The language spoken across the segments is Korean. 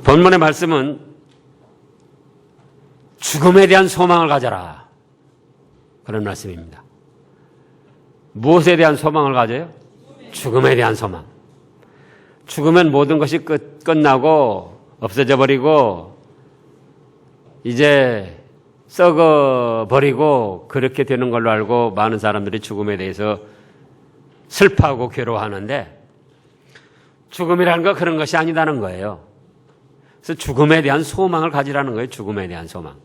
본문의 말씀은 죽음에 대한 소망을 가져라, 그런 말씀입니다. 무엇에 대한 소망을 가져요? 죽음에 대한 소망. 죽으면 모든 것이 끝나고 없어져 버리고 이제 썩어버리고 그렇게 되는 걸로 알고 많은 사람들이 죽음에 대해서 슬퍼하고 괴로워하는데, 죽음이라는 건 그런 것이 아니다는 거예요. 그래서 죽음에 대한 소망을 가지라는 거예요. 죽음에 대한 소망.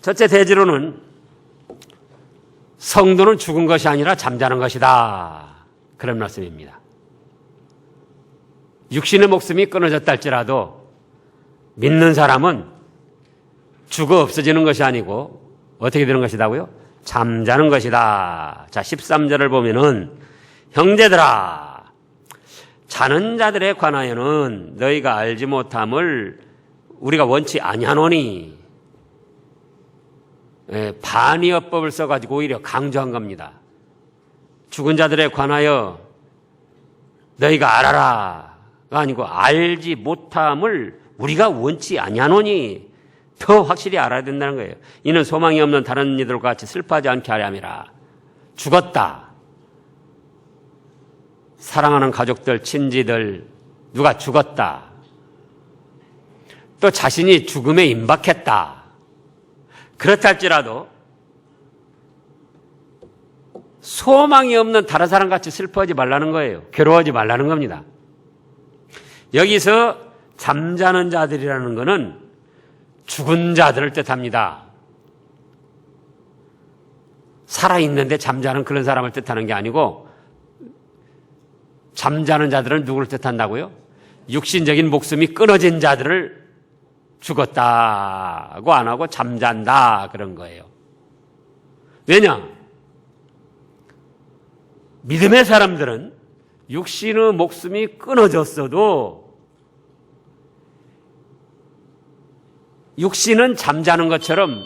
첫째 대지로는 성도는 죽은 것이 아니라 잠자는 것이다, 그런 말씀입니다. 육신의 목숨이 끊어졌다 할지라도 믿는 사람은 죽어 없어지는 것이 아니고 어떻게 되는 것이다고요? 잠자는 것이다. 자, 13절을 보면은 형제들아, 자는 자들에 관하여는 너희가 알지 못함을 우리가 원치 아니하노니, 반의어법을 써가지고 오히려 강조한 겁니다. 죽은 자들에 관하여 너희가 알아라가 아니고 알지 못함을 우리가 원치 아니하노니, 더 확실히 알아야 된다는 거예요. 이는 소망이 없는 다른 이들과 같이 슬퍼하지 않게 하려 함이라. 죽었다. 사랑하는 가족들, 친지들, 누가 죽었다. 또 자신이 죽음에 임박했다. 그렇다 할지라도 소망이 없는 다른 사람같이 슬퍼하지 말라는 거예요. 괴로워하지 말라는 겁니다. 여기서 잠자는 자들이라는 것은 죽은 자들을 뜻합니다. 살아있는데 잠자는 그런 사람을 뜻하는 게 아니고, 잠자는 자들은 누구를 뜻한다고요? 육신적인 목숨이 끊어진 자들을 죽었다고 안 하고 잠잔다, 그런 거예요. 왜냐? 믿음의 사람들은 육신의 목숨이 끊어졌어도 육신은 잠자는 것처럼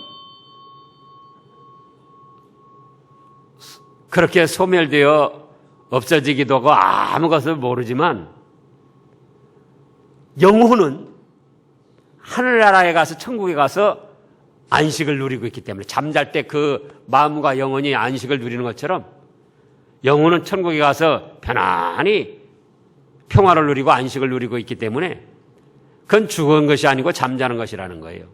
그렇게 소멸되어 없어지기도 하고 아무것을 모르지만, 영혼은 하늘나라에 가서 천국에 가서 안식을 누리고 있기 때문에, 잠잘 때 그 마음과 영혼이 안식을 누리는 것처럼 영혼은 천국에 가서 편안히 평화를 누리고 안식을 누리고 있기 때문에 그건 죽은 것이 아니고 잠자는 것이라는 거예요.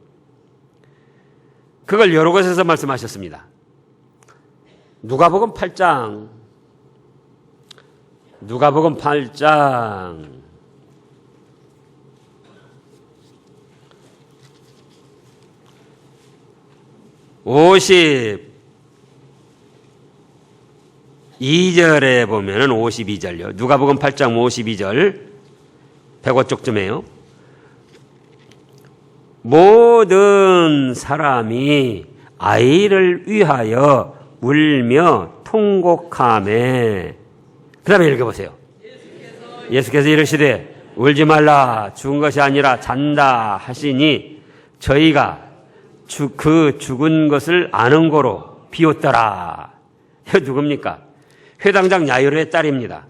그걸 여러 곳에서 말씀하셨습니다. 누가복음 8장 52절에 보면은 52절요. 누가복음 8장 52절 105쪽쯤에요. 모든 사람이 아이를 위하여 울며 통곡하매. 그 다음에 읽어보세요. 예수께서 이르시되 울지 말라, 죽은 것이 아니라 잔다 하시니 저희가 그 죽은 것을 아는 거로 비웃더라. 이거 누굽니까? 회당장 야이로의 딸입니다.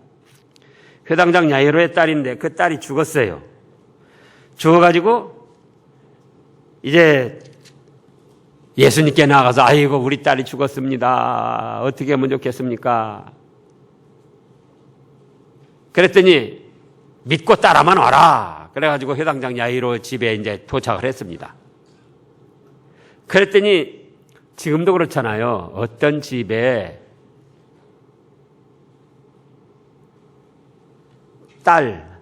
회당장 야이로의 딸인데 그 딸이 죽었어요. 죽어가지고 이제 예수님께 나가서 아이고 우리 딸이 죽었습니다. 어떻게 하면 좋겠습니까? 그랬더니 믿고 따라만 와라. 그래가지고 회당장 야이로 집에 이제 도착을 했습니다. 그랬더니 지금도 그렇잖아요. 어떤 집에 딸,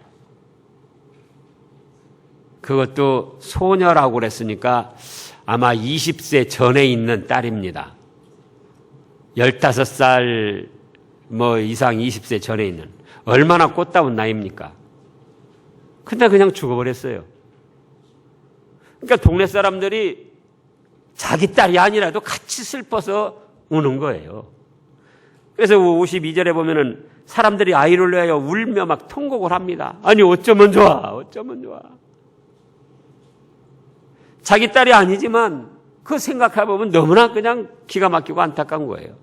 그것도 소녀라고 그랬으니까 아마 20세 전에 있는 딸입니다. 15살 이상 20세 전에 있는, 얼마나 꽃다운 나이입니까? 근데 그냥 죽어버렸어요. 그러니까 동네 사람들이 자기 딸이 아니라도 같이 슬퍼서 우는 거예요. 그래서 52절에 보면은 사람들이 아이를 위하여 울며 막 통곡을 합니다. 아니 어쩌면 좋아, 어쩌면 좋아. 자기 딸이 아니지만 그 생각해보면 너무나 그냥 기가 막히고 안타까운 거예요.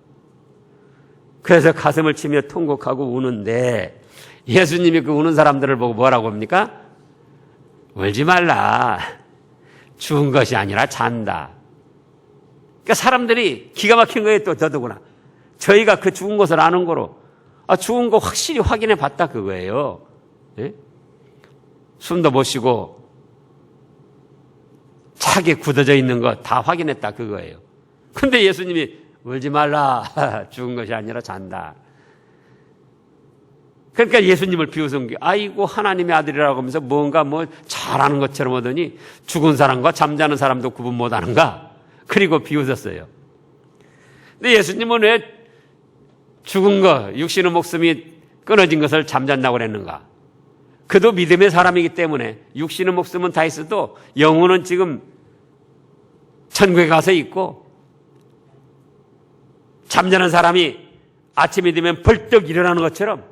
그래서 가슴을 치며 통곡하고 우는데, 예수님이 그 우는 사람들을 보고 뭐라고 합니까? 울지 말라. 죽은 것이 아니라 잔다. 그러니까 사람들이 기가 막힌 거예요. 또 더더구나. 저희가 그 죽은 것을 아는 거로 죽은 거 확실히 확인해 봤다 그거예요. 예? 숨도 못 쉬고 차게 굳어져 있는 거 다 확인했다 그거예요. 근데 예수님이 울지 말라. 죽은 것이 아니라 잔다. 그러니까 예수님을 비웃은 게 아이고 하나님의 아들이라고 하면서 뭔가 잘하는 것처럼 하더니 죽은 사람과 잠자는 사람도 구분 못하는가? 그리고 비웃었어요. 근데 예수님은 왜 죽은 거, 육신의 목숨이 끊어진 것을 잠잔다고 그랬는가? 그도 믿음의 사람이기 때문에 육신의 목숨은 다 있어도 영혼은 지금 천국에 가서 있고 잠자는 사람이 아침이 되면 벌떡 일어나는 것처럼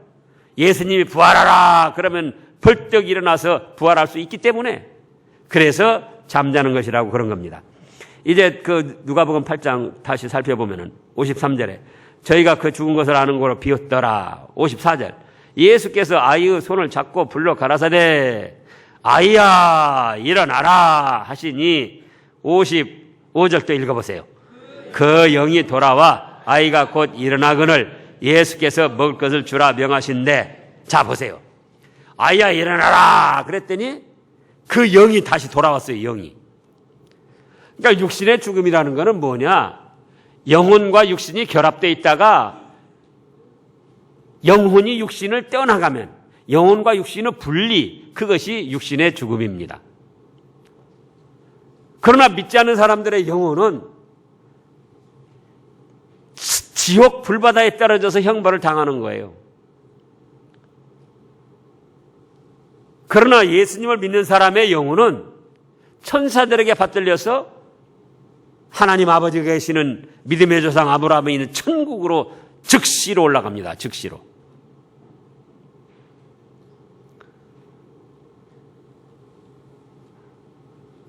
예수님이 부활하라 그러면 벌떡 일어나서 부활할 수 있기 때문에 그래서 잠자는 것이라고 그런 겁니다. 이제 그 누가복음 8장 다시 살펴보면은 53절에 저희가 그 죽은 것을 아는 거로 비웃더라. 54절 예수께서 아이의 손을 잡고 불러 가라사대 아이야 일어나라 하시니 55절도 읽어보세요. 그 영이 돌아와 아이가 곧 일어나거늘 예수께서 먹을 것을 주라 명하신대. 자 보세요. 아이야 일어나라 그랬더니 그 영이 다시 돌아왔어요. 영이. 그러니까 육신의 죽음이라는 것은 뭐냐? 영혼과 육신이 결합되어 있다가 영혼이 육신을 떼어나가면 영혼과 육신의 분리, 그것이 육신의 죽음입니다. 그러나 믿지 않는 사람들의 영혼은 지옥 불바다에 떨어져서 형벌을 당하는 거예요. 그러나 예수님을 믿는 사람의 영혼은 천사들에게 받들려서 하나님 아버지가 계시는 믿음의 조상 아브라함이 있는 천국으로 즉시로 올라갑니다. 즉시로.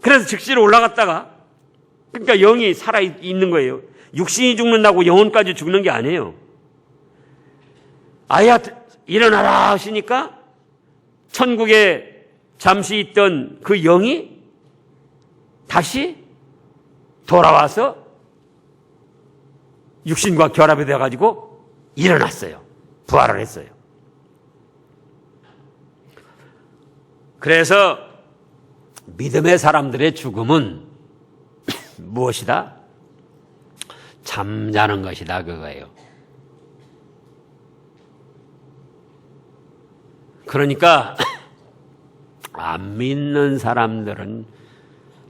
그래서 즉시로 올라갔다가 그러니까 영이 살아있는 거예요. 육신이 죽는다고 영혼까지 죽는 게 아니에요. 아야 일어나라 하시니까 천국에 잠시 있던 그 영이 다시 돌아와서 육신과 결합이 되어가지고 일어났어요. 부활을 했어요. 그래서 믿음의 사람들의 죽음은 무엇이다? 잠자는 것이다 그거예요. 그러니까 안 믿는 사람들은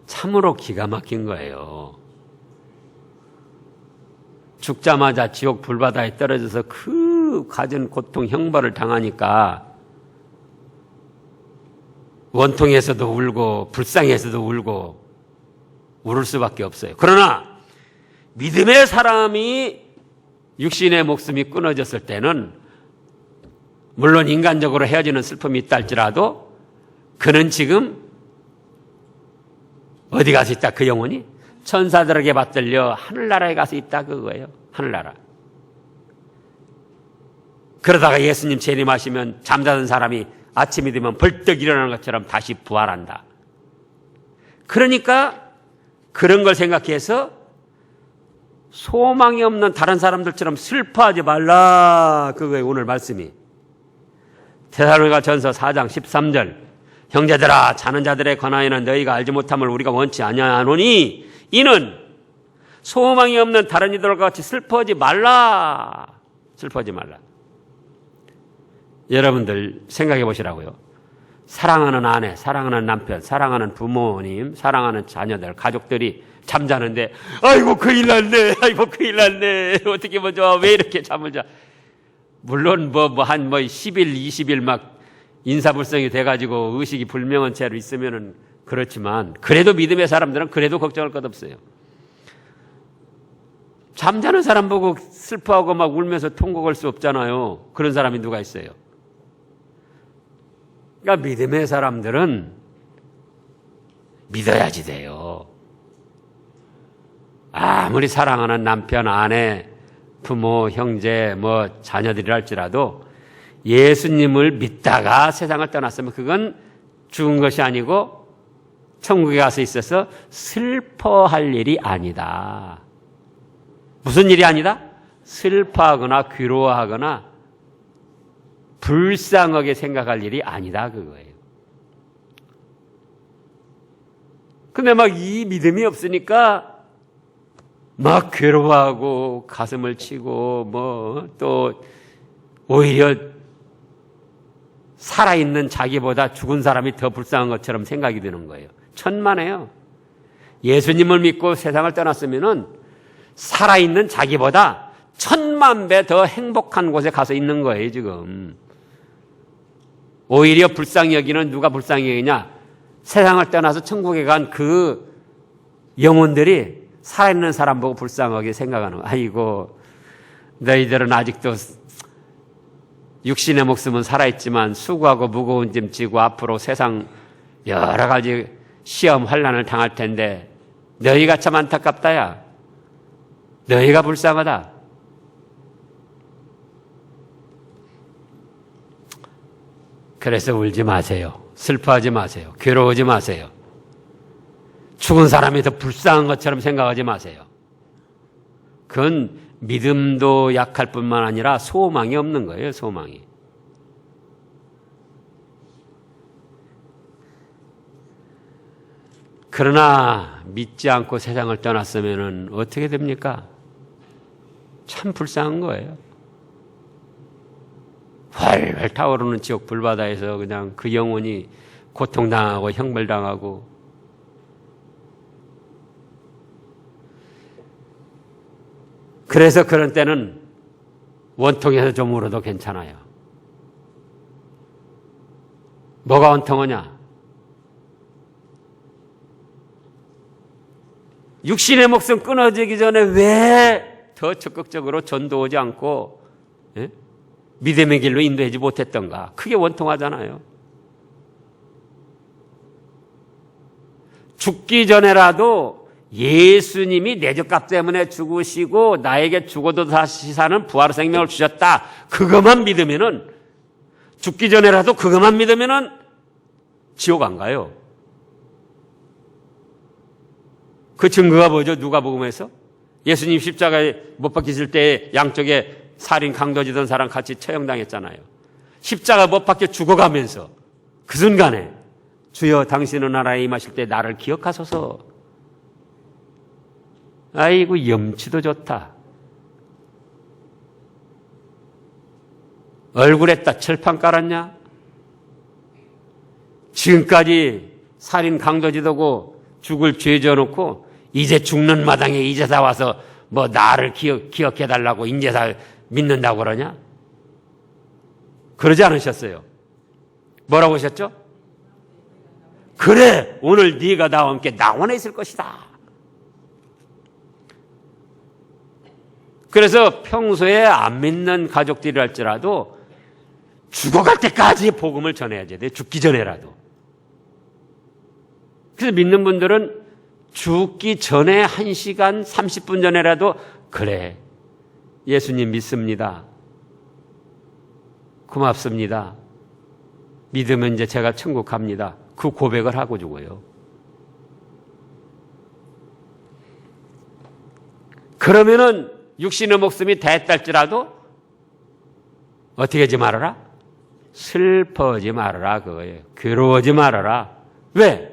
참으로 기가 막힌 거예요. 죽자마자 지옥 불바다에 떨어져서 그 가진 고통 형벌을 당하니까 원통에서도 울고 불쌍해서도 울고 울을 수밖에 없어요. 그러나 믿음의 사람이 육신의 목숨이 끊어졌을 때는 물론 인간적으로 헤어지는 슬픔이 있다 할지라도 그는 지금 어디 가서 있다? 그 영혼이 천사들에게 받들려 하늘나라에 가서 있다 그거예요. 하늘나라. 그러다가 예수님 재림하시면 잠자던 사람이 아침이 되면 벌떡 일어나는 것처럼 다시 부활한다. 그러니까 그런 걸 생각해서 소망이 없는 다른 사람들처럼 슬퍼하지 말라 그거예요. 오늘 말씀이. 데살로니가 전서 4장 13절 형제들아 자는 자들에 관하여는 너희가 알지 못함을 우리가 원치 아니하노니 이는 소망이 없는 다른 이들과 같이 슬퍼하지 말라. 슬퍼하지 말라. 여러분들 생각해 보시라고요. 사랑하는 아내, 사랑하는 남편, 사랑하는 부모님, 사랑하는 자녀들, 가족들이 잠자는데 아이고 큰일 났네. 아이고 큰일 났네. 어떻게 좋아. 왜 이렇게 잠을 자. 물론 한 10일, 20일 막 인사불성이 돼가지고 의식이 불명한 채로 있으면은 그렇지만 그래도 믿음의 사람들은 그래도 걱정할 것 없어요. 잠자는 사람 보고 슬퍼하고 막 울면서 통곡할 수 없잖아요. 그런 사람이 누가 있어요? 그러니까 믿음의 사람들은 믿어야지 돼요. 아무리 사랑하는 남편, 아내, 부모, 형제, 자녀들이라 할지라도 예수님을 믿다가 세상을 떠났으면 그건 죽은 것이 아니고 천국에 가서 있어서 슬퍼할 일이 아니다. 무슨 일이 아니다? 슬퍼하거나 괴로워하거나 불쌍하게 생각할 일이 아니다 그거예요. 근데 막 이 믿음이 없으니까 막 괴로워하고 가슴을 치고 뭐 또 오히려 살아있는 자기보다 죽은 사람이 더 불쌍한 것처럼 생각이 드는 거예요. 천만에요. 예수님을 믿고 세상을 떠났으면은 살아있는 자기보다 1000만 배 더 행복한 곳에 가서 있는 거예요, 지금. 오히려 불쌍히 여기는 누가 불쌍히 여기냐? 세상을 떠나서 천국에 간 그 영혼들이 살아있는 사람 보고 불쌍하게 생각하는 거예요. 아이고, 너희들은 아직도 육신의 목숨은 살아있지만 수고하고 무거운 짐 지고 앞으로 세상 여러 가지 시험 환난을 당할 텐데 너희가 참 안타깝다야. 너희가 불쌍하다. 그래서 울지 마세요. 슬퍼하지 마세요. 괴로워하지 마세요. 죽은 사람이 더 불쌍한 것처럼 생각하지 마세요. 그건 믿음도 약할 뿐만 아니라 소망이 없는 거예요. 소망이. 그러나 믿지 않고 세상을 떠났으면 어떻게 됩니까? 참 불쌍한 거예요. 활활 타오르는 지옥 불바다에서 그냥 그 영혼이 고통당하고 형벌당하고 그래서 그런 때는 원통에서 좀 울어도 괜찮아요. 뭐가 원통하냐? 육신의 목숨 끊어지기 전에 왜 더 적극적으로 전도하지 않고 믿음의 길로 인도하지 못했던가? 그게 원통하잖아요. 죽기 전에라도 예수님이 내 죄값 때문에 죽으시고 나에게 죽어도 다시 사는 부활의 생명을 주셨다. 그것만 믿으면은 죽기 전에라도 그것만 믿으면은 지옥 안 가요. 그 증거가 뭐죠? 누가복음에서 예수님 십자가에 못 박히실 때 양쪽에 살인 강도지던 사람 같이 처형당했잖아요. 십자가 못 박혀 죽어가면서 그 순간에 주여 당신의 나라에 임하실 때 나를 기억하소서. 아이고 염치도 좋다. 얼굴에다 철판 깔았냐? 지금까지 살인 강도지도고 죽을 죄 져놓고 이제 죽는 마당에 이제 다 와서 뭐 나를 기억해달라고 이제 다 믿는다고 그러냐? 그러지 않으셨어요. 뭐라고 하셨죠? 그래 오늘 네가 나와 함께 낙원에 있을 것이다. 그래서 평소에 안 믿는 가족들이 할지라도 죽어갈 때까지 복음을 전해야 돼. 죽기 전에라도. 그래서 믿는 분들은 죽기 전에 1시간 30분 전에라도 그래 예수님 믿습니다. 고맙습니다. 믿으면 이제 제가 천국 갑니다. 그 고백을 하고 죽어요. 그러면은 육신의 목숨이 다했달지라도 어떻게 하지 말아라? 슬퍼하지 말아라 그거예요. 괴로워하지 말아라. 왜?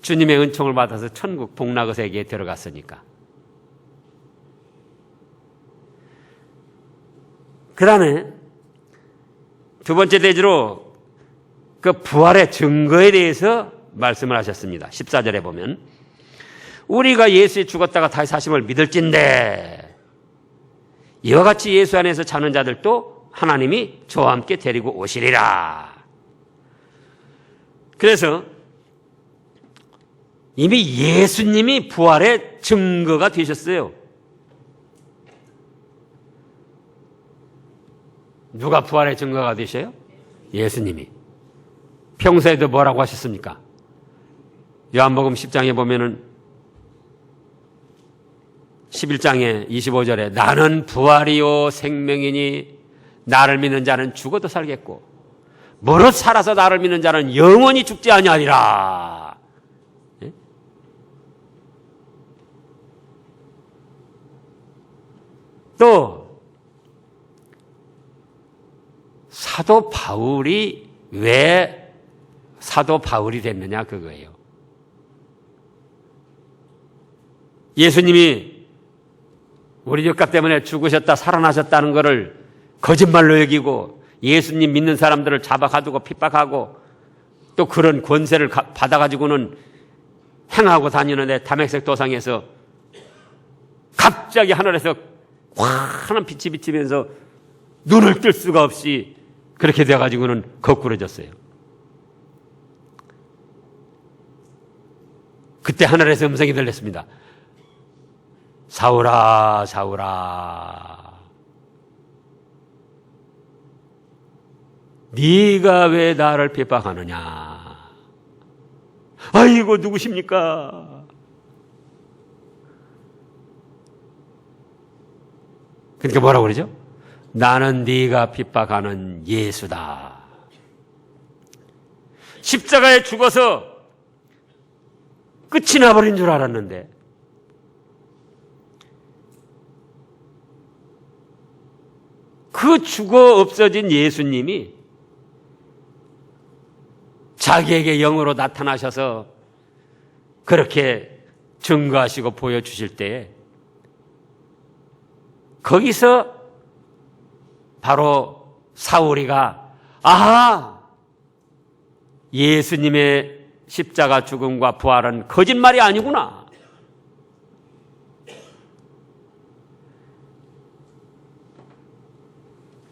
주님의 은총을 받아서 천국 복락의 세계에 들어갔으니까. 그 다음에 두 번째 대지로 그 부활의 증거에 대해서 말씀을 하셨습니다. 14절에 보면 우리가 예수에 죽었다가 다시 사심을 믿을진대 이와 같이 예수 안에서 자는 자들도 하나님이 저와 함께 데리고 오시리라. 그래서 이미 예수님이 부활의 증거가 되셨어요. 누가 부활의 증거가 되셔요? 예수님이. 평소에도 뭐라고 하셨습니까? 요한복음 10장에 보면은 11장에 25절에 나는 부활이요 생명이니 나를 믿는 자는 죽어도 살겠고 무릇 살아서 나를 믿는 자는 영원히 죽지 아니하리라. 예? 또 사도 바울이 왜 사도 바울이 됐느냐 그거예요. 예수님이 우리 죄값 때문에 죽으셨다 살아나셨다는 것을 거짓말로 여기고 예수님 믿는 사람들을 잡아가두고 핍박하고 또 그런 권세를 받아가지고는 행하고 다니는데 다메섹 도상에서 갑자기 하늘에서 환한 빛이 비치면서 눈을 뜰 수가 없이 그렇게 되어가지고는 거꾸러졌어요. 그때 하늘에서 음성이 들렸습니다. 사울아, 사울아, 네가 왜 나를 핍박하느냐? 아이고 누구십니까? 그러니까 뭐라고 그러죠? 나는 네가 핍박하는 예수다. 십자가에 죽어서 끝이 나버린 줄 알았는데 그 죽어 없어진 예수님이 자기에게 영으로 나타나셔서 그렇게 증거하시고 보여주실 때에 거기서 바로 사울이가 아하! 예수님의 십자가 죽음과 부활은 거짓말이 아니구나.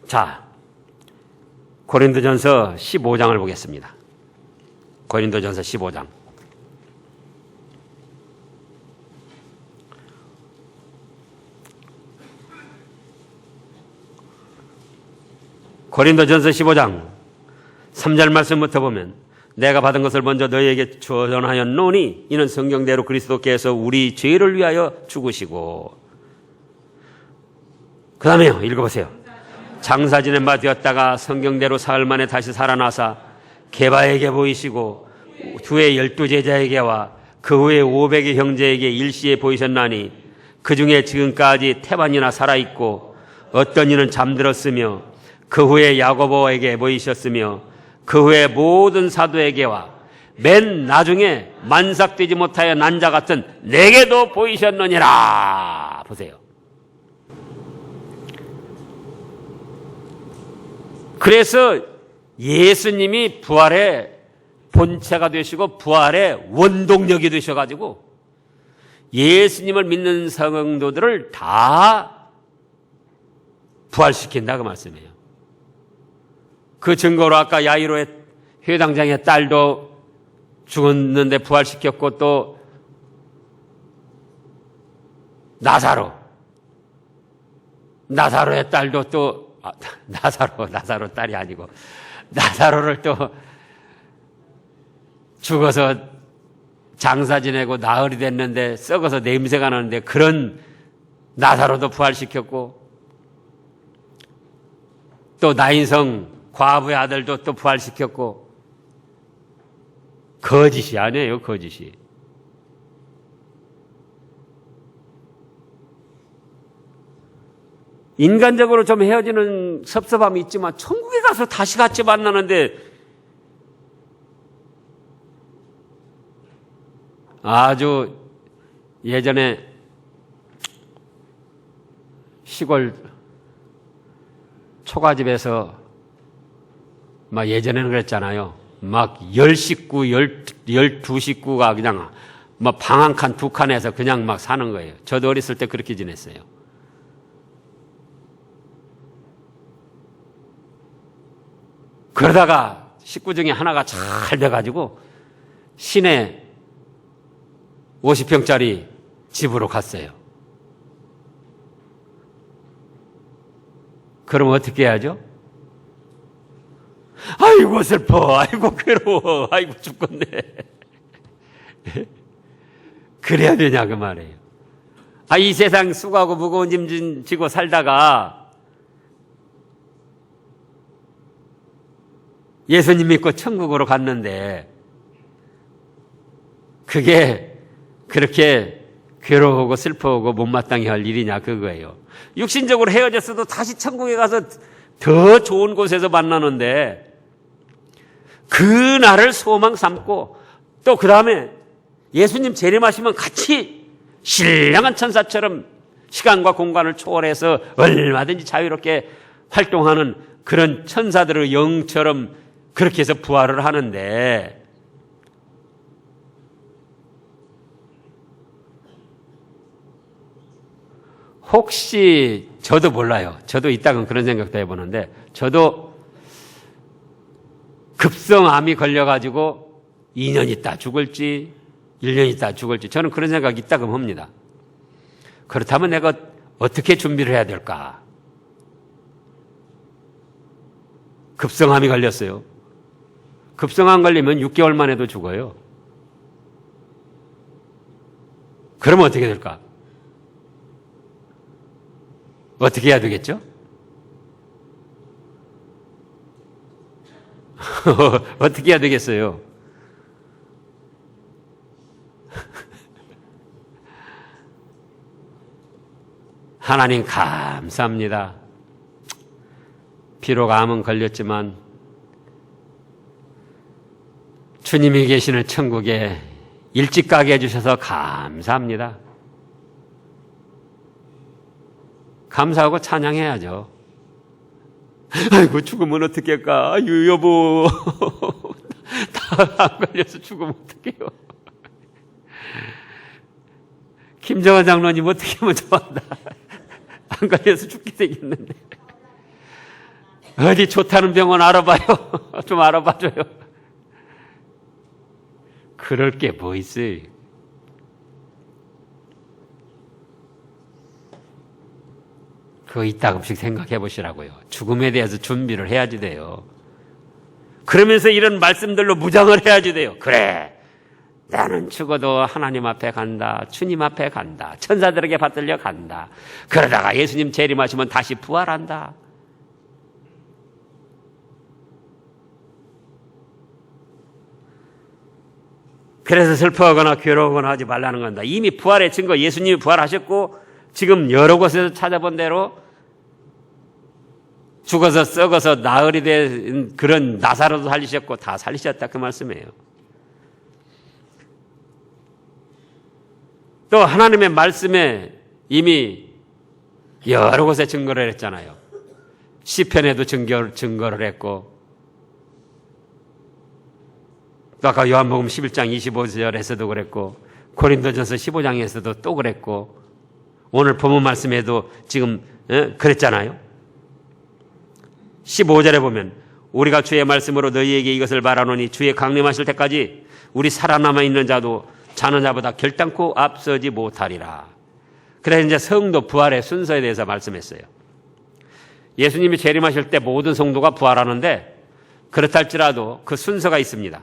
자, 고린도전서 15장을 보겠습니다. 고린도전서 15장. 고린도전서 15장 3절 말씀부터 보면 내가 받은 것을 먼저 너희에게 전하였노니 이는 성경대로 그리스도께서 우리 죄를 위하여 죽으시고 그 다음에요. 읽어보세요. 장사 지낸 바 되었다가 성경대로 사흘 만에 다시 살아나사 게바에게 보이시고 후에 12제자에게와 그 후에 500의 형제에게 일시에 보이셨나니 그 중에 지금까지 태반이나 살아있고 어떤 이는 잠들었으며 그 후에 야고보에게 보이셨으며 그 후에 모든 사도에게와 맨 나중에 만삭되지 못하여 난 자 같은 내게도 보이셨느니라. 보세요. 그래서 예수님이 부활의 본체가 되시고 부활의 원동력이 되셔가지고 예수님을 믿는 성도들을 다 부활시킨다 그 말씀이에요. 그 증거로 아까 야이로의 회당장의 딸도 죽었는데 부활시켰고 또 나사로의 딸도 또 나사로 딸이 아니고 나사로를 또 죽어서 장사 지내고 나흘이 됐는데 썩어서 냄새가 나는데 그런 나사로도 부활시켰고 또 나인성 과부의 아들도 또 부활시켰고 거짓이 아니에요. 거짓이. 인간적으로 좀 헤어지는 섭섭함이 있지만 천국에 가서 다시 같이 만나는데 아주 예전에 시골 초가집에서 막 예전에는 그랬잖아요. 막 10식구, 12식구가 그냥 막 방 한 칸, 두 칸에서 그냥 막 사는 거예요. 저도 어렸을 때 그렇게 지냈어요. 그러다가 식구 중에 하나가 잘 돼가지고 시내 50평짜리 집으로 갔어요. 그럼 어떻게 해야죠? 아이고 슬퍼, 아이고 괴로워, 아이고 죽겠네. 그래야 되냐 그 말이에요. 이 세상 수고하고 무거운 짐 지고 살다가 예수님 믿고 천국으로 갔는데 그게 그렇게 괴로우고 슬퍼하고 못마땅히 할 일이냐 그거예요. 육신적으로 헤어졌어도 다시 천국에 가서 더 좋은 곳에서 만나는데 그날을 소망 삼고 또 그 다음에 예수님 재림하시면 같이 신령한 천사처럼 시간과 공간을 초월해서 얼마든지 자유롭게 활동하는 그런 천사들의 영처럼 그렇게 해서 부활을 하는데 혹시 저도 몰라요. 저도 이따금 그런 생각도 해보는데 저도 급성암이 걸려가지고 2년 있다 죽을지 1년 있다 죽을지 저는 그런 생각이 이따금 합니다. 그렇다면 내가 어떻게 준비를 해야 될까? 급성암이 걸렸어요. 급성암 걸리면 6개월만 해도 죽어요. 그러면 어떻게 될까? 어떻게 해야 되겠죠? 어떻게 해야 되겠어요? 하나님 감사합니다. 비록 암은 걸렸지만 주님이 계시는 천국에 일찍 가게 해주셔서 감사합니다. 감사하고 찬양해야죠. 아이고 죽으면 어떡할까? 아유 여보 다 안 걸려서 죽으면 어떡해요? 김정은 장로님 어떻게 하면 좋아한다. 안 걸려서 죽게 되겠는데 어디 좋다는 병원 알아봐요. 좀 알아봐줘요. 그럴 게 뭐 있어요. 그거 이따금씩 생각해 보시라고요. 죽음에 대해서 준비를 해야지 돼요. 그러면서 이런 말씀들로 무장을 해야지 돼요. 그래, 나는 죽어도 하나님 앞에 간다. 주님 앞에 간다. 천사들에게 받들려 간다. 그러다가 예수님 재림하시면 다시 부활한다. 그래서 슬퍼하거나 괴로워하거나 하지 말라는 건다. 이미 부활의 증거, 예수님이 부활하셨고 지금 여러 곳에서 찾아본 대로 죽어서 썩어서 나흘이 된 그런 나사로도 살리셨고 다 살리셨다 그 말씀이에요. 또 하나님의 말씀에 이미 여러 곳에 증거를 했잖아요. 시편에도 증거를 했고 또 아까 요한복음 11장 25절에서도 그랬고 고린도전서 15장에서도 또 그랬고 오늘 본문 말씀에도 지금 그랬잖아요. 15절에 보면 우리가 주의 말씀으로 너희에게 이것을 말하노니 주의 강림하실 때까지 우리 살아남아 있는 자도 자는 자보다 결단코 앞서지 못하리라. 그래서 이제 성도 부활의 순서에 대해서 말씀했어요. 예수님이 재림하실 때 모든 성도가 부활하는데 그렇다 할지라도 그 순서가 있습니다.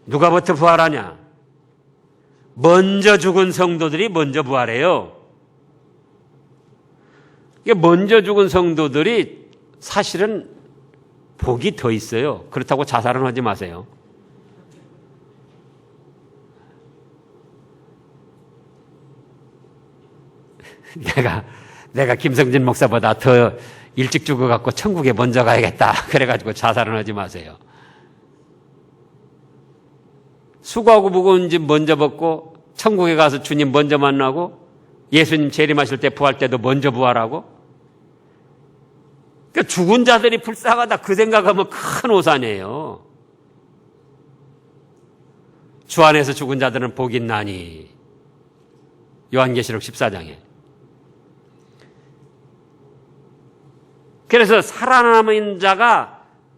누가부터 부활하냐? 먼저 죽은 성도들이 먼저 부활해요. 먼저 죽은 성도들이 사실은 복이 더 있어요. 그렇다고 자살은 하지 마세요. 내가 김성진 목사보다 더 일찍 죽어갖고 천국에 먼저 가야겠다. 그래가지고 자살은 하지 마세요. 수고하고 무거운 짐 먼저 벗고 천국에 가서 주님 먼저 만나고 예수님 재림하실 때 부활 때도 먼저 부활하고 그러니까 죽은 자들이 불쌍하다 그 생각하면 큰 오산이에요. 주 안에서 죽은 자들은 복이 있나니 요한계시록 14장에 그래서 살아남은 자가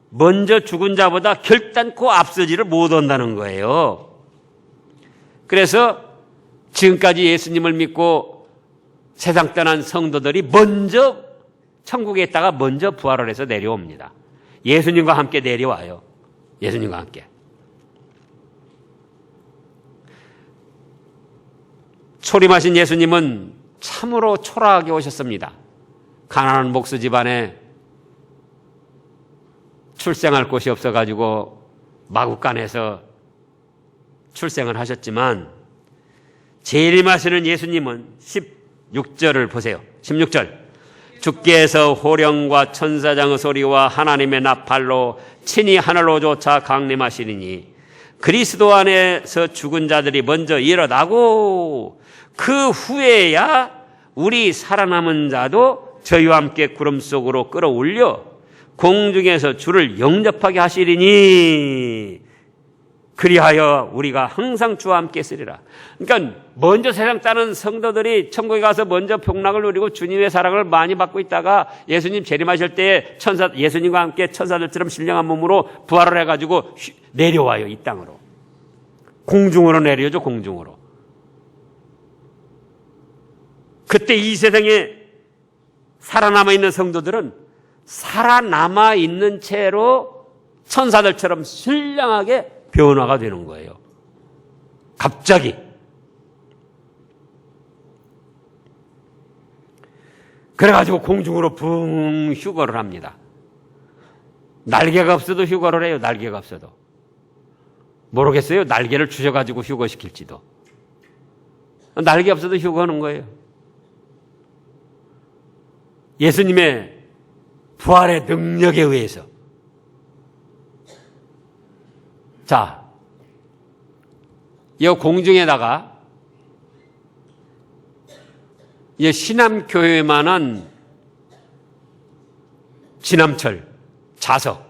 먼저 죽은 자보다 결단코 앞서지를 못한다는 거예요. 그래서 지금까지 예수님을 믿고 세상 떠난 성도들이 먼저 천국에 있다가 먼저 부활을 해서 내려옵니다. 예수님과 함께 내려와요. 예수님과 함께. 초림하신 예수님은 참으로 초라하게 오셨습니다. 가난한 목수 집안에 출생할 곳이 없어가지고 마구간에서 출생을 하셨지만 재림하시는 예수님은 16절을 보세요. 16절. 주께서 호령과 천사장의 소리와 하나님의 나팔로 친히 하늘로 쫓아 강림하시리니 그리스도 안에서 죽은 자들이 먼저 일어나고 그 후에야 우리 살아남은 자도 저희와 함께 구름 속으로 끌어올려 공중에서 주를 영접하게 하시리니 그리하여 우리가 항상 주와 함께 쓰리라. 그러니까 먼저 세상 따는 성도들이 천국에 가서 먼저 복락을 누리고 주님의 사랑을 많이 받고 있다가 예수님 재림하실 때에 예수님과 함께 천사들처럼 신령한 몸으로 부활을 해가지고 내려와요. 이 땅으로. 공중으로 내려오죠. 공중으로. 그때 이 세상에 살아남아 있는 성도들은 살아남아 있는 채로 천사들처럼 신령하게 변화가 되는 거예요. 갑자기. 그래가지고 공중으로 붕 휴거를 합니다. 날개가 없어도 휴거를 해요. 날개가 없어도. 모르겠어요. 날개를 주셔가지고 휴거시킬지도. 날개 없어도 휴거하는 거예요. 예수님의 부활의 능력에 의해서. 자, 이 공중에다가 이 신암교회만한 진암철 자석,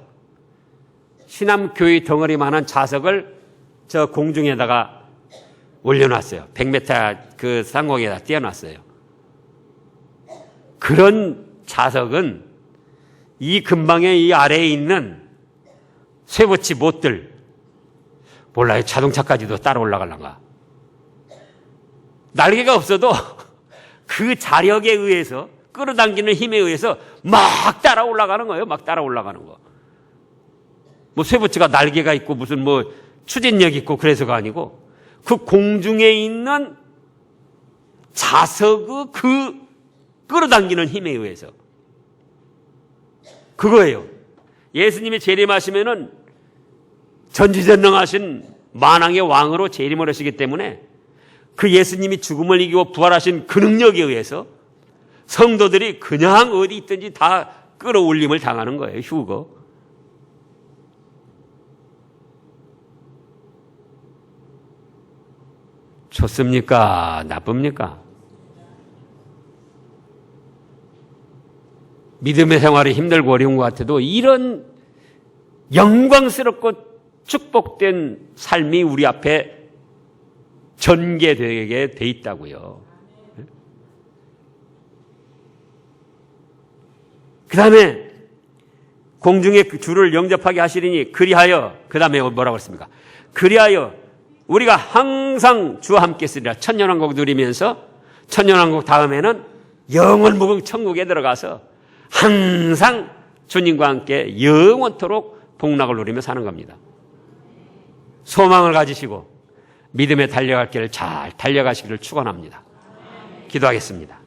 신암교회 덩어리만한 자석을 저 공중에다가 올려놨어요. 100m 그 상공에다 띄워놨어요. 그런 자석은 이 근방에 이 아래에 있는 쇠붙이 못들 몰라요. 자동차까지도 따라 올라가려가. 날개가 없어도 그 자력에 의해서 끌어당기는 힘에 의해서 막 따라 올라가는 거예요. 막 따라 올라가는 거. 뭐 쇠붙이가 날개가 있고 무슨 뭐 추진력 있고 그래서가 아니고 그 공중에 있는 자석의 그 끌어당기는 힘에 의해서 그거예요. 예수님이 재림하시면은 전지전능하신 만왕의 왕으로 재림을 하시기 때문에 그 예수님이 죽음을 이기고 부활하신 그 능력에 의해서 성도들이 그냥 어디 있든지 다 끌어올림을 당하는 거예요. 휴거. 좋습니까? 나쁩니까? 믿음의 생활이 힘들고 어려운 것 같아도 이런 영광스럽고 축복된 삶이 우리 앞에 전개되게 돼 있다고요. 그 다음에 공중에 주를 영접하게 하시리니 그리하여 그 다음에 뭐라고 했습니까? 그리하여 우리가 항상 주와 함께 쓰리라. 천년왕국 누리면서 천년왕국 다음에는 영원무궁 천국에 들어가서 항상 주님과 함께 영원토록 복락을 누리며 사는 겁니다. 소망을 가지시고 믿음에 달려갈 길을 잘 달려가시기를 축원합니다. 기도하겠습니다.